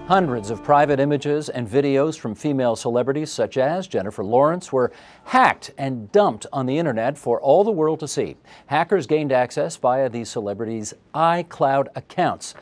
Hundreds of private images and videos from female celebrities such as Jennifer Lawrence were hacked and dumped on the internet for all the world to see. Hackers gained access via these celebrities' iCloud accounts.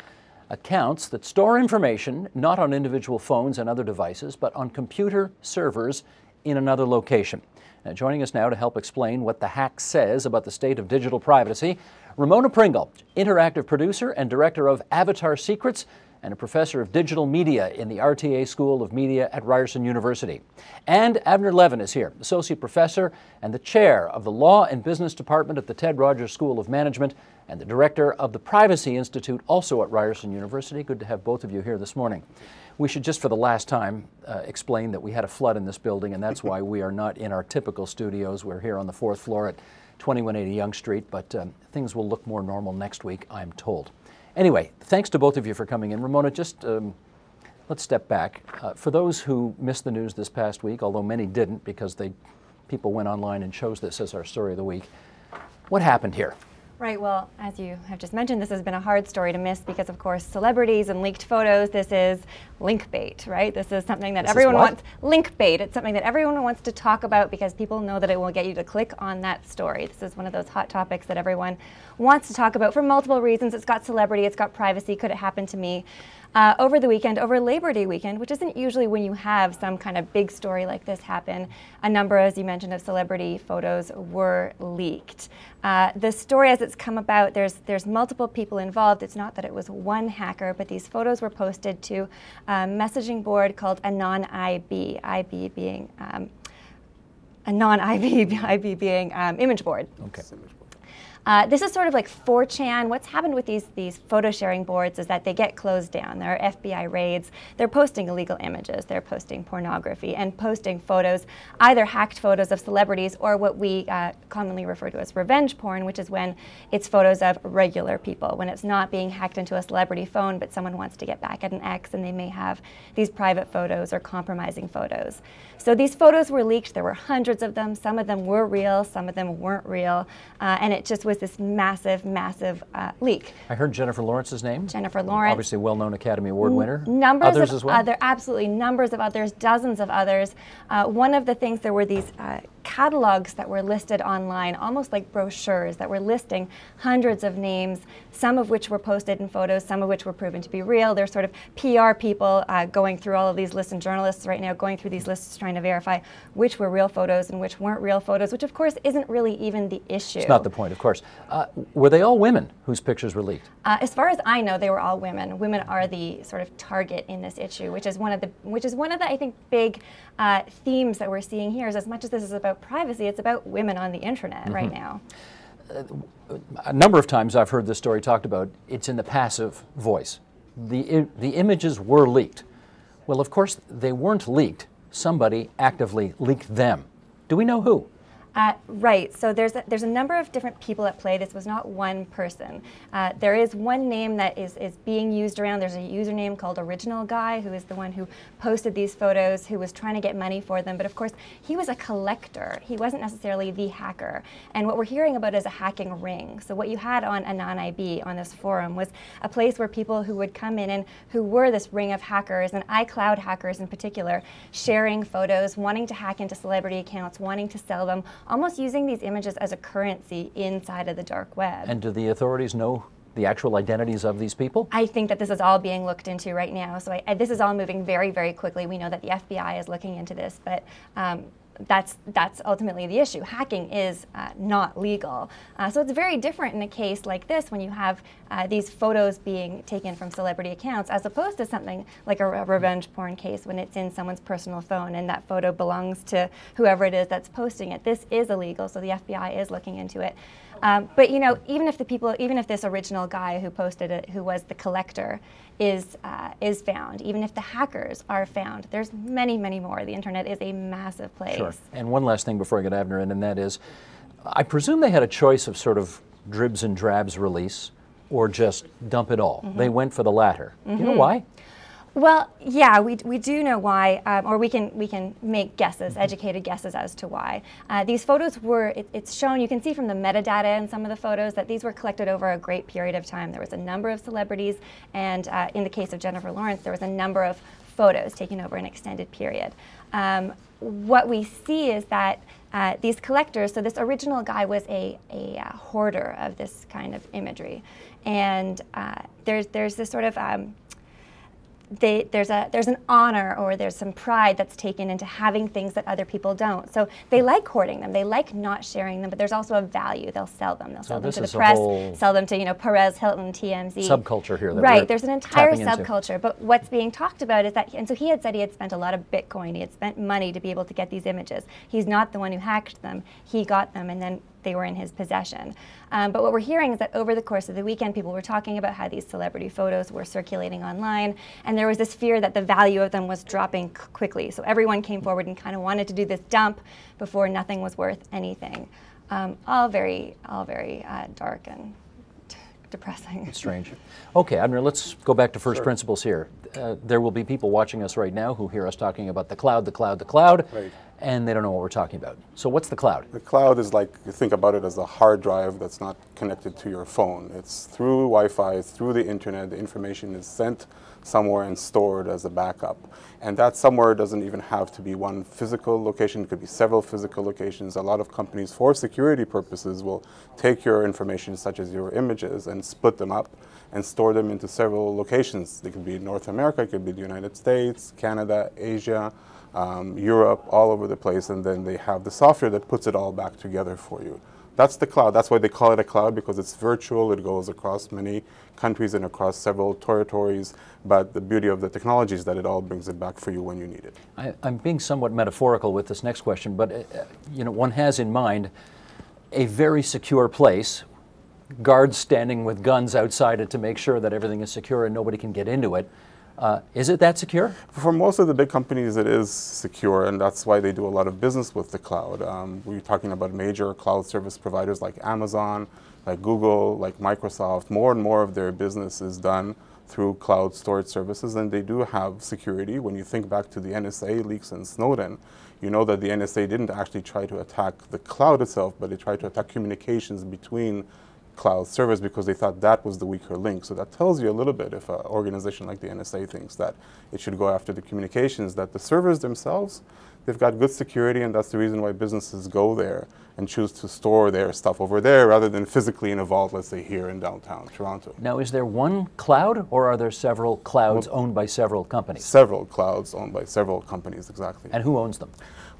Accounts that store information not on individual phones and other devices, but on computer servers in another location. Now, joining us now to help explain what the hack says about the state of digital privacy, Ramona Pringle, interactive producer and director of Avatar Secrets, and a professor of digital media in the RTA School of Media at Ryerson University. And Avner Levin is here, associate professor and the chair of the Law and Business Department at the Ted Rogers School of Management and the director of the Privacy Institute, also at Ryerson University. Good to have both of you here this morning. We should just for the last time explain that we had a flood in this building, and that's why we are not in our typical studios. We're here on the 4th floor at 2180 Yonge Street, but things will look more normal next week, I'm told. Anyway, thanks to both of you for coming in. Ramona, just let's step back. For those who missed the news this past week, although many didn't because people went online and chose this as our story of the week, what happened here? Right, well, as you have just mentioned, this has been a hard story to miss because, of course, celebrities and leaked photos, this is link bait, right? This is something that everyone wants. Link bait. It's something that everyone wants to talk about because people know that it will get you to click on that story. This is one of those hot topics that everyone wants to talk about for multiple reasons. It's got celebrity, it's got privacy. Could it happen to me? Over the weekend, over Labor Day weekend, which isn't usually when you have some kind of big story like this happen, a number, as you mentioned, of celebrity photos were leaked. The story as it's come about, there's multiple people involved. It's not that it was one hacker, but these photos were posted to a messaging board called AnonIB, IB being IB being image board. Okay. This is sort of like 4chan. What's happened with these photo sharing boards is that they get closed down. There are FBI raids. They're posting illegal images. They're posting pornography and posting photos, either hacked photos of celebrities or what we commonly refer to as revenge porn, which is when it's photos of regular people, when it's not being hacked into a celebrity phone, but someone wants to get back at an ex and they may have these private photos or compromising photos. So these photos were leaked. There were hundreds of them. Some of them were real. Some of them weren't real. And it just was this massive, massive leak. I heard Jennifer Lawrence's name. Jennifer Lawrence. Obviously well-known Academy Award winner. Numbers others of as well? Absolutely, numbers of others, dozens of others. One of the things, there were these catalogs that were listed online, almost like brochures that were listing hundreds of names, some of which were posted in photos, some of which were proven to be real. There's sort of PR people going through all of these lists, and journalists right now going through these lists trying to verify which were real photos and which weren't real photos, which of course isn't really even the issue. It's not the point, of course. Were they all women whose pictures were leaked? As far as I know, they were all women. Women are the sort of target in this issue, which is one of the I think big themes that we're seeing here. Is as much as this is about privacy, it's about women on the internet right now. A number of times I've heard this story talked about. It's in the passive voice. The images were leaked. Well, of course, they weren't leaked. Somebody actively leaked them. Do we know who? Right, so there's a number of different people at play. This was not one person. There is one name that is being used around. There's a username called Original Guy, who is the one who posted these photos, who was trying to get money for them. But of course, he was a collector. He wasn't necessarily the hacker. And what we're hearing about is a hacking ring. So what you had on AnonIB, on this forum, was a place where people who would come in and who were this ring of hackers, and iCloud hackers in particular, sharing photos, wanting to hack into celebrity accounts, wanting to sell them, almost using these images as a currency inside of the dark web. And do the authorities know the actual identities of these people? I think that this is all being looked into right now. So this is all moving very, very quickly. We know that the FBI is looking into this, but that's ultimately the issue. Hacking is not legal. So it's very different in a case like this when you have these photos being taken from celebrity accounts as opposed to something like a revenge porn case when it's in someone's personal phone and that photo belongs to whoever it is that's posting it. This is illegal, so the FBI is looking into it. But you know, even if this Original Guy who posted it, who was the collector, is found, even if the hackers are found, there's many, many more. The internet is a massive place. Sure. And one last thing before I get Avner in, and that is, I presume they had a choice of sort of dribs and drabs release or just dump it all. They went for the latter. You know why? Well, yeah, we do know why, or we can make guesses, educated guesses as to why. These photos were, it's shown, you can see from the metadata in some of the photos that these were collected over a great period of time. There was a number of celebrities, and in the case of Jennifer Lawrence, there was a number of photos taken over an extended period. What we see is that these collectors, so this original guy was a hoarder of this kind of imagery, and there's this sort of there's an honor, or there's some pride that's taken into having things that other people don't. So they like hoarding them, they like not sharing them, but there's also a value. They'll sell them. They'll sell them to the press, sell them to, Perez Hilton, TMZ. Subculture here. That right. There's an entire subculture. But what's being talked about is that, and so he had said he had spent a lot of Bitcoin. He had spent money to be able to get these images. He's not the one who hacked them. He got them, and then they were in his possession. But what we're hearing is that over the course of the weekend, people were talking about how these celebrity photos were circulating online, and there was this fear that the value of them was dropping quickly. So everyone came forward and kind of wanted to do this dump before nothing was worth anything. All very dark and depressing. It's strange. Okay, Abner, let's go back to first principles here. There will be people watching us right now who hear us talking about the cloud, Right. and they don't know what we're talking about. So what's the cloud? The cloud is like, you think about it as a hard drive that's not connected to your phone. It's through Wi-Fi, through the internet, the information is sent somewhere and stored as a backup. And that somewhere doesn't even have to be one physical location, it could be several physical locations. A lot of companies, for security purposes, will take your information, such as your images, and split them up and store them into several locations. They could be North America, it could be the United States, Canada, Asia, Europe, all over the place, and then they have the software that puts it all back together for you. That's the cloud. That's why they call it a cloud, because it's virtual. It goes across many countries and across several territories, but the beauty of the technology is that it all brings it back for you when you need it. I'm being somewhat metaphorical with this next question, but one has in mind a very secure place, guards standing with guns outside it to make sure that everything is secure and nobody can get into it. Is it that secure? For most of the big companies, it is secure, and that's why they do a lot of business with the cloud. We're talking about major cloud service providers like Amazon, like Google, like Microsoft. More and more of their business is done through cloud storage services, and they do have security. When you think back to the NSA leaks and Snowden, you know that the NSA didn't actually try to attack the cloud itself, but they tried to attack communications between cloud servers because they thought that was the weaker link. So that tells you a little bit if an organization like the NSA thinks that it should go after the communications, that the servers themselves, they've got good security, and that's the reason why businesses go there and choose to store their stuff over there rather than physically in a vault, let's say here in downtown Toronto. Now, is there one cloud, or are there several clouds owned by several companies? Several clouds owned by several companies, exactly. And who owns them?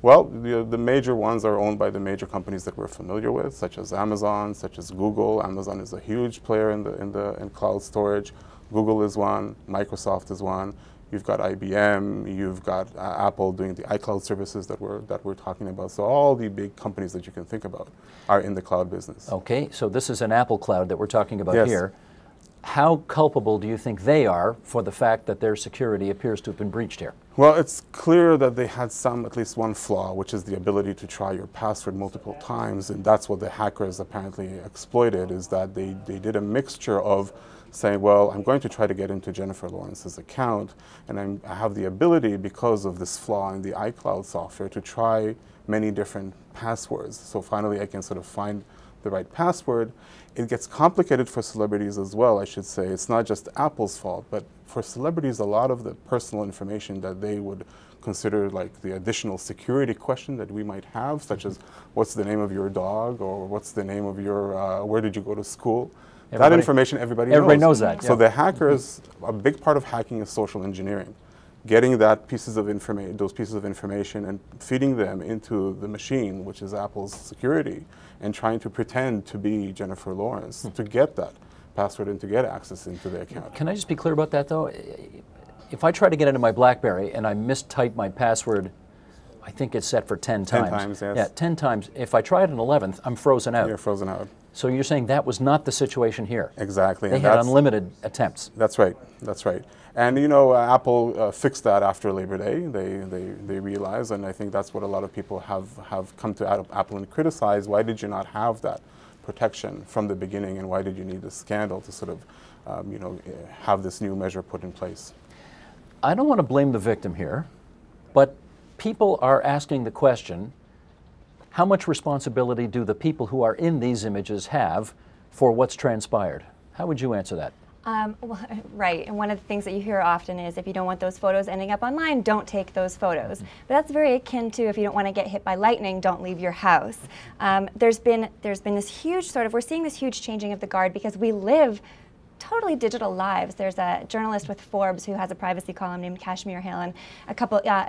Well, the major ones are owned by the major companies that we're familiar with, such as Amazon, such as Google. Amazon is a huge player in cloud storage. Google is one. Microsoft is one. You've got IBM. You've got Apple doing the iCloud services that we're talking about. So all the big companies that you can think about are in the cloud business. Okay, so this is an Apple cloud that we're talking about Yes. here. How culpable do you think they are for the fact that their security appears to have been breached here? Well, it's clear that they had at least one flaw, which is the ability to try your password multiple times, and that's what the hackers apparently exploited, is that they did a mixture of saying, well, I'm going to try to get into Jennifer Lawrence's account, and I have the ability, because of this flaw in the iCloud software, to try many different passwords. So finally I can sort of find the right password. It gets complicated for celebrities as well, I should say. It's not just Apple's fault, but for celebrities, a lot of the personal information that they would consider like the additional security question that we might have, such as what's the name of your dog, or what's the name of your, where did you go to school? That information everybody knows that. So the hackers, a big part of hacking is social engineering. Getting those pieces of information and feeding them into the machine, which is Apple's security, and trying to pretend to be Jennifer Lawrence to get that password and to get access into the account. Can I just be clear about that, though? If I try to get into my BlackBerry and I mistype my password, I think it's set for 10 times. 10 times, yes. Yeah, 10 times. If I try it an 11th, I'm frozen out. You're frozen out. So you're saying that was not the situation here? Exactly. They had unlimited attempts. That's right. That's right. And you know, Apple fixed that after Labor Day. They realized, and I think that's what a lot of people have come to Apple and criticized. Why did you not have that protection from the beginning, and why did you need this scandal to sort of, have this new measure put in place? I don't want to blame the victim here, but people are asking the question, how much responsibility do the people who are in these images have for what's transpired? How would you answer that? Well, right, and one of the things that you hear often is if you don't want those photos ending up online, don't take those photos. But that's very akin to if you don't want to get hit by lightning, don't leave your house. There's been this huge we're seeing this huge changing of the guard because we live totally digital lives. There's a journalist with Forbes who has a privacy column named Kashmir Hill, and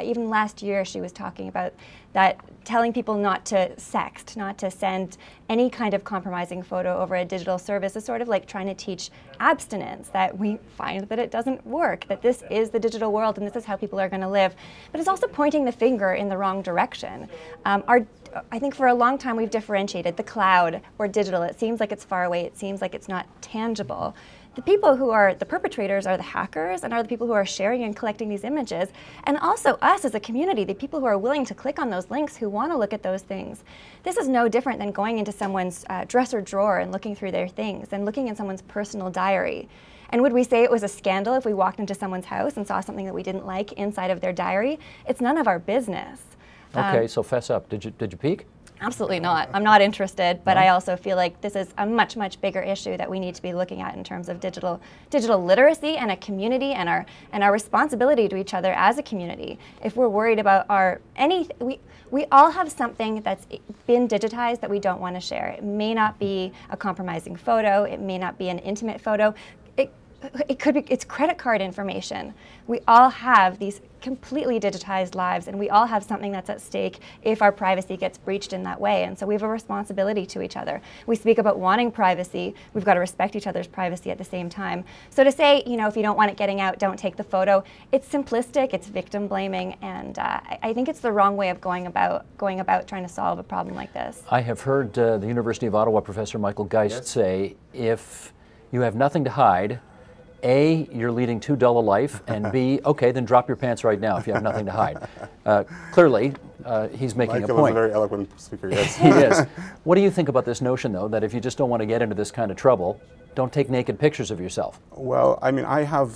even last year she was talking about that, telling people not to sext, not to send any kind of compromising photo over a digital service is sort of like trying to teach abstinence, that we find that it doesn't work, that this is the digital world and this is how people are going to live. But it's also pointing the finger in the wrong direction. I think for a long time we've differentiated the cloud or digital. It seems like it's far away. It seems like it's not tangible. The people who are the perpetrators are the hackers and are the people who are sharing and collecting these images, and also us as a community, the people who are willing to click on those links, who want to look at those things. This is no different than going into someone's dresser drawer and looking through their things and looking in someone's personal diary. And would we say it was a scandal if we walked into someone's house and saw something that we didn't like inside of their diary? It's none of our business. Okay, so fess up. Did you peek? Absolutely not. I'm not interested, but I also feel like this is a much, much bigger issue that we need to be looking at in terms of digital literacy and a community and our responsibility to each other as a community. If we're worried about we all have something that's been digitized that we don't want to share. It may not be a compromising photo. It may not be an intimate photo. It could be, it's credit card information. We all have these completely digitized lives, and we all have something that's at stake if our privacy gets breached in that way. And so we have a responsibility to each other. We speak about wanting privacy. We've got to respect each other's privacy at the same time. So to say, if you don't want it getting out, don't take the photo, it's simplistic, it's victim blaming, and I think it's the wrong way of going about trying to solve a problem like this. I have heard the University of Ottawa professor Michael Geist say, if you have nothing to hide, A, you're leading too dull a life, and B, okay, then drop your pants right now if you have nothing to hide. Clearly, he's making a point. Michael is a very eloquent speaker, yes. He is. What do you think about this notion, though, that if you just don't want to get into this kind of trouble, don't take naked pictures of yourself? Well, I mean, I have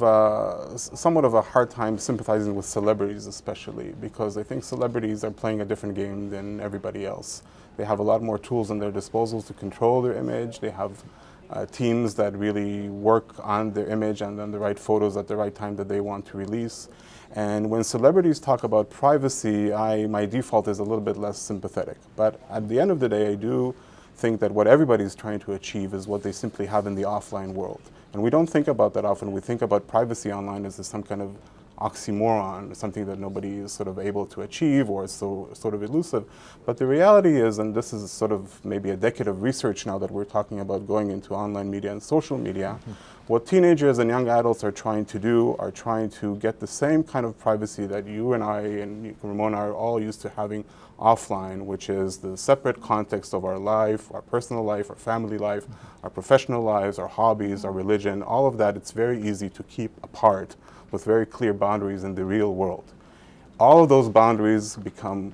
somewhat of a hard time sympathizing with celebrities especially, because I think celebrities are playing a different game than everybody else. They have a lot more tools at their disposal to control their image. They have teams that really work on their image and on the right photos at the right time that they want to release. And when celebrities talk about privacy, my default is a little bit less sympathetic. But at the end of the day, I do think that what everybody's trying to achieve is what they simply have in the offline world. And we don't think about that often. We think about privacy online as some kind of oxymoron, something that nobody is sort of able to achieve or is so sort of elusive. But the reality is, and this is sort of maybe a decade of research now that we're talking about going into online media and social media, what teenagers and young adults are trying to do are trying to get the same kind of privacy that you and I and Ramona are all used to having offline, which is the separate context of our life, our personal life, our family life, our professional lives, our hobbies, our religion, all of that. It's very easy to keep apart with very clear boundaries in the real world. All of those boundaries become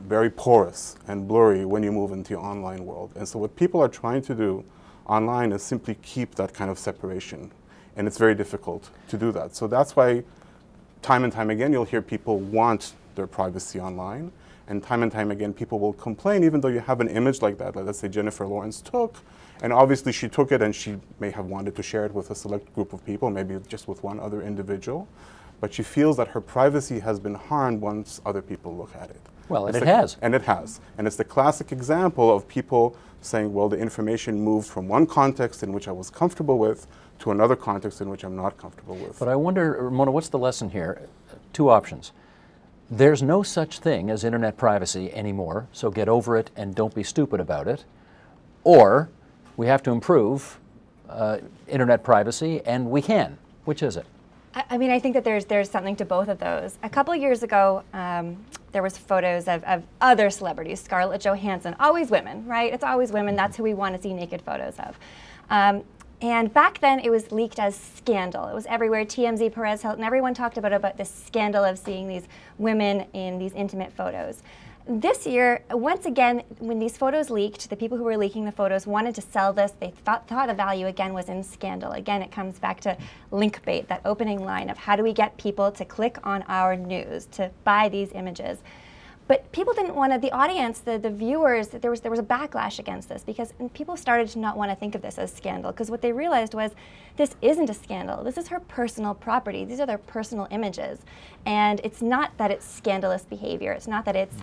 very porous and blurry when you move into the online world. And so what people are trying to do online is simply keep that kind of separation. And it's very difficult to do that. So that's why time and time again you'll hear people want their privacy online. And time again people will complain, even though you have an image like that, like let's say Jennifer Lawrence took, and obviously she took it and she may have wanted to share it with a select group of people, maybe just with one other individual, but she feels that her privacy has been harmed once other people look at it. Well, and it has. And it has. And it's the classic example of people saying, well, the information moved from one context in which I was comfortable with to another context in which I'm not comfortable with. But I wonder, Ramona, what's the lesson here? Two options. There's no such thing as internet privacy anymore, so get over it and don't be stupid about it. Or we have to improve internet privacy, and we can. Which is it? I mean, I think that there's something to both of those. A couple of years ago, there was photos of other celebrities, Scarlett Johansson, always women, right? It's always women. That's who we want to see naked photos of. And back then, it was leaked as scandal. It was everywhere. TMZ, Perez Hilton, everyone talked about this scandal of seeing these women in these intimate photos. this year, once again, when these photos leaked, the people who were leaking the photos wanted to sell this. They thought the value again was in scandal. Again, it comes back to link bait, that opening line of how do we get people to click on our news, to buy these images. But people didn't want to, the audience, the viewers, there was a backlash against this because people started to not want to think of this as scandal, because what they realized was this isn't a scandal. This is her personal property. These are their personal images. And it's not that it's scandalous behavior. It's not that it's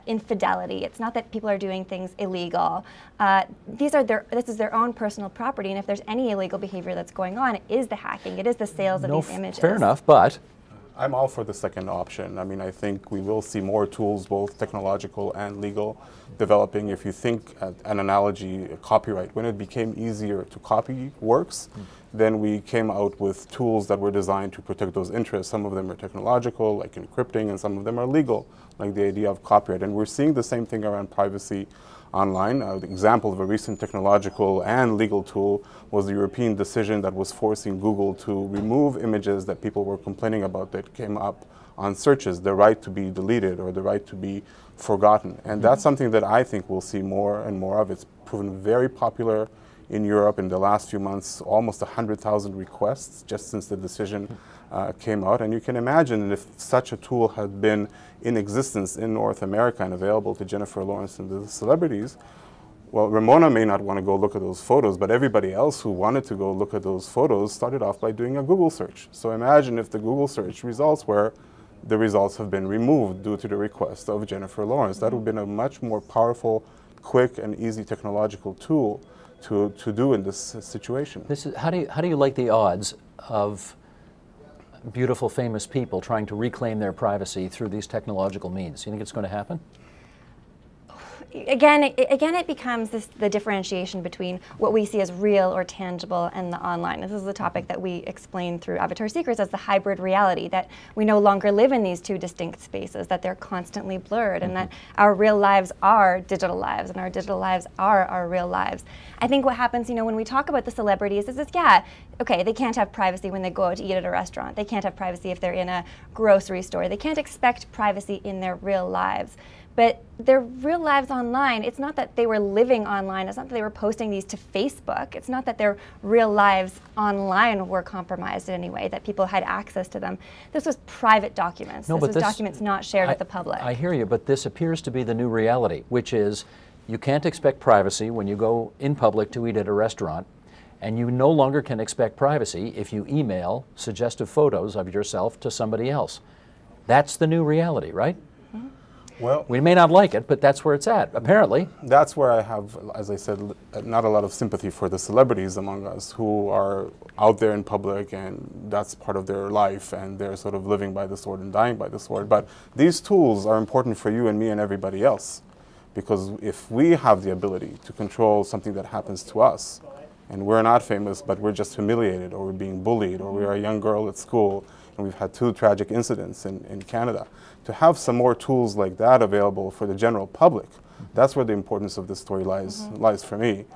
infidelity. It's not that people are doing things illegal. This is their own personal property, and if there's any illegal behavior that's going on, it is the hacking, it is the sales of these images. Fair enough, but I'm all for the second option. I mean, I think we will see more tools, both technological and legal, developing. If you think an analogy, copyright, when it became easier to copy works, then we came out with tools that were designed to protect those interests. Some of them are technological, like encrypting, and some of them are legal, like the idea of copyright. And we're seeing the same thing around privacy online. The example of a recent technological and legal tool was the European decision that was forcing Google to remove images that people were complaining about that came up on searches, the right to be deleted or the right to be forgotten. And that's something that I think we'll see more and more of. It's proven very popular in Europe in the last few months, almost 100,000 requests just since the decision came out. And you can imagine if such a tool had been in existence in North America and available to Jennifer Lawrence and the celebrities, well, Ramona may not want to go look at those photos, but everybody else who wanted to go look at those photos started off by doing a Google search. So imagine if the Google search results were the results have been removed due to the request of Jennifer Lawrence. That would have been a much more powerful, quick, and easy technological tool to do in this situation. How do you like the odds of beautiful, famous people trying to reclaim their privacy through these technological means? Do you think it's going to happen? Again, it becomes the differentiation between what we see as real or tangible and the online. This is the topic that we explain through Avatar Secrets as the hybrid reality, that we no longer live in these two distinct spaces, that they're constantly blurred, and that our real lives are digital lives, and our digital lives are our real lives. I think what happens, when we talk about the celebrities is this, okay, they can't have privacy when they go out to eat at a restaurant. They can't have privacy if they're in a grocery store. They can't expect privacy in their real lives. But their real lives online, it's not that they were living online, it's not that they were posting these to Facebook, it's not that their real lives online were compromised in any way, that people had access to them. This was private documents. This was documents not shared with the public. I hear you, but this appears to be the new reality, which is you can't expect privacy when you go in public to eat at a restaurant, and you no longer can expect privacy if you email suggestive photos of yourself to somebody else. That's the new reality, right? Well, we may not like it, but that's where it's at, apparently. That's where I have, as I said, not a lot of sympathy for the celebrities among us who are out there in public, and that's part of their life, and they're sort of living by the sword and dying by the sword. But these tools are important for you and me and everybody else, because if we have the ability to control something that happens to us, and we're not famous, but we're just humiliated, or we're being bullied, or we're a young girl at school, and we've had 2 tragic incidents in Canada, to have some more tools like that available for the general public, that's where the importance of this story lies for me.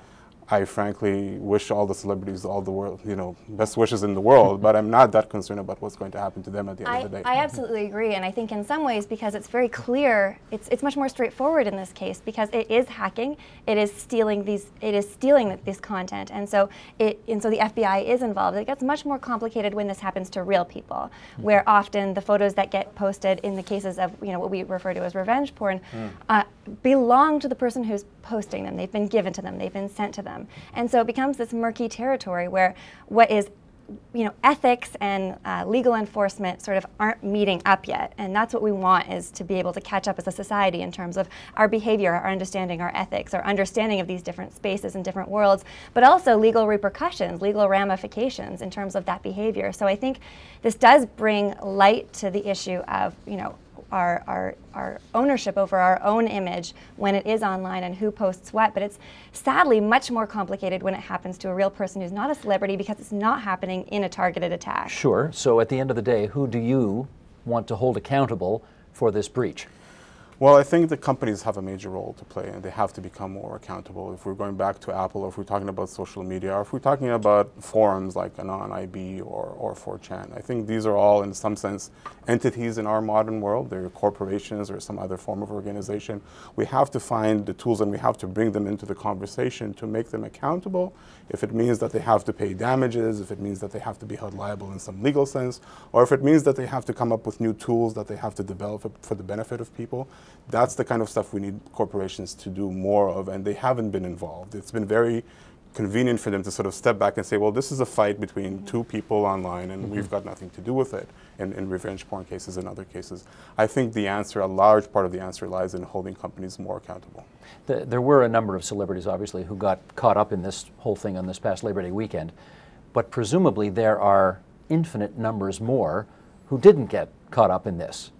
I frankly wish all the celebrities, all the world, best wishes in the world, but I'm not that concerned about what's going to happen to them at the end of the day. I absolutely agree, and I think in some ways, because it's very clear, it's much more straightforward in this case, because it is hacking, it is stealing this content, and so the FBI is involved. It gets much more complicated when this happens to real people, where often the photos that get posted in the cases of what we refer to as revenge porn belong to the person who's posting them. They've been given to them. They've been sent to them. And so it becomes this murky territory where what is ethics and legal enforcement sort of aren't meeting up yet. And that's what we want, is to be able to catch up as a society in terms of our behavior, our understanding, our ethics, our understanding of these different spaces and different worlds, but also legal repercussions, legal ramifications in terms of that behavior. So I think this does bring light to the issue of, our ownership over our own image when it is online and who posts what, but it's sadly much more complicated when it happens to a real person who's not a celebrity, because it's not happening in a targeted attack. Sure. So at the end of the day, who do you want to hold accountable for this breach? Well, I think the companies have a major role to play, and they have to become more accountable. If we're going back to Apple, or if we're talking about social media, or if we're talking about forums like Anon IB or 4chan, I think these are all, in some sense, entities in our modern world. They're corporations or some other form of organization. We have to find the tools, and we have to bring them into the conversation to make them accountable. If it means that they have to pay damages, if it means that they have to be held liable in some legal sense, or if it means that they have to come up with new tools that they have to develop for the benefit of people, that's the kind of stuff we need corporations to do more of, and they haven't been involved. It's been very convenient for them to sort of step back and say, well, this is a fight between two people online, and we've got nothing to do with it in revenge porn cases and other cases. I think the answer, a large part of the answer, lies in holding companies more accountable. There were a number of celebrities, obviously, who got caught up in this whole thing on this past Labor Day weekend, but presumably there are infinite numbers more who didn't get caught up in this.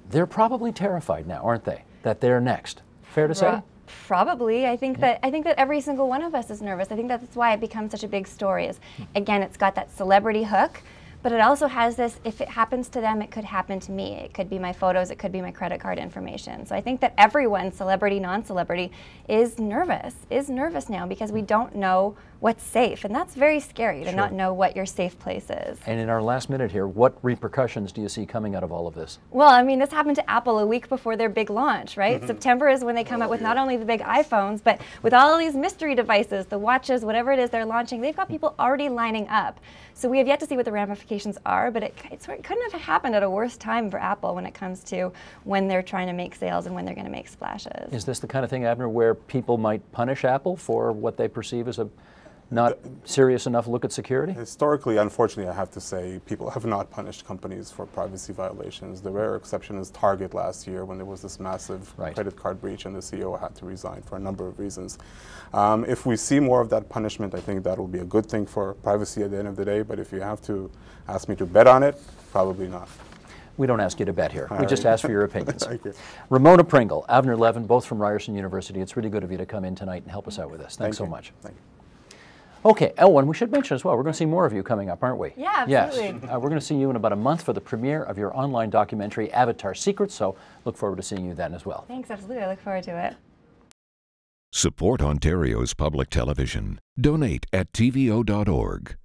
They're probably terrified now, aren't they, that they're next? Fair to say? Probably. I think that every single one of us is nervous. I think that's why it becomes such a big story. Is again, it's got that celebrity hook, but it also has this, if it happens to them, it could happen to me. It could be my photos, it could be my credit card information. So I think that everyone, celebrity, non-celebrity, is nervous now because we don't know what's safe. And that's very scary to not know what your safe place is. And in our last minute here, what repercussions do you see coming out of all of this? Well, I mean, this happened to Apple a week before their big launch, right? September is when they come out with not only the big iPhones, but with all these mystery devices, the watches, whatever it is they're launching, they've got people already lining up. So we have yet to see what the ramifications are, but it couldn't have happened at a worse time for Apple when it comes to when they're trying to make sales and when they're going to make splashes. Is this the kind of thing, Avner, where people might punish Apple for what they perceive as a not serious enough look at security? Historically, unfortunately, I have to say, people have not punished companies for privacy violations. The rare exception is Target last year when there was this massive credit card breach and the CEO had to resign for a number of reasons. If we see more of that punishment, I think that will be a good thing for privacy at the end of the day, but if you have to ask me to bet on it, probably not. We don't ask you to bet here. We just ask for your opinions. Thank you. Ramona Pringle, Avner Levin, both from Ryerson University. It's really good of you to come in tonight and help us out with this. Thanks so much. Thank you. Okay, Elwyn, we should mention as well, we're going to see more of you coming up, aren't we? Yeah, absolutely. Yes, we're going to see you in about a month for the premiere of your online documentary, Avatar Secrets, so look forward to seeing you then as well. Thanks, absolutely. I look forward to it. Support Ontario's public television. Donate at tvo.org.